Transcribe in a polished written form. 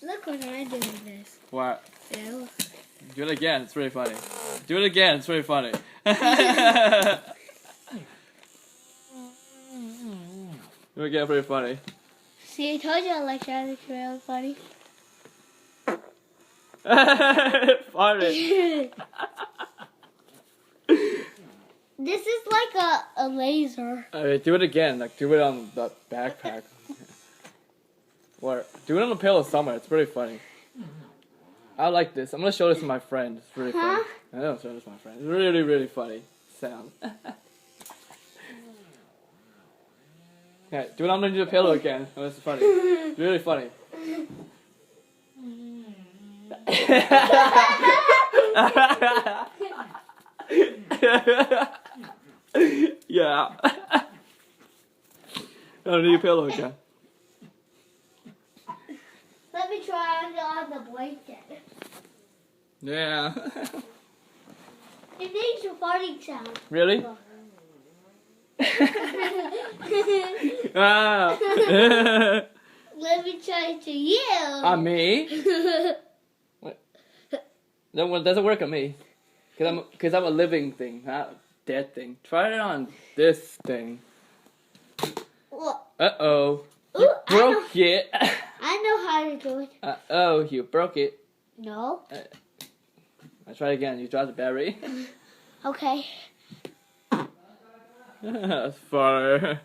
Look when I'm doing this. What? Yeah. Do it again. It's really funny. Do it again. It's really funny. Do it again. Pretty funny. See, I told you electronics were really funny. Funny. This is like a laser. Do it again. Like do it on the backpack. Or do it on the pillow somewhere. It's pretty funny. I like this. I'm gonna show this to my friend. It's really funny. I know, show this to my friend. It's really, really funny sound. Okay, do it underneath the pillow again. Oh, this is funny. It's really funny. Yeah. Underneath the pillow again. Let me try on the blanket. Yeah. It makes a farting sound. Really? Ah. Let me try it to you. Me? What? That one doesn't work on me. Cause I'm a living thing, not a dead thing. Try it on this thing. Uh-oh. You broke it. I know how to do it. Uh-oh, you broke it. No. I'll try again. You dropped the battery. Okay. That's funny.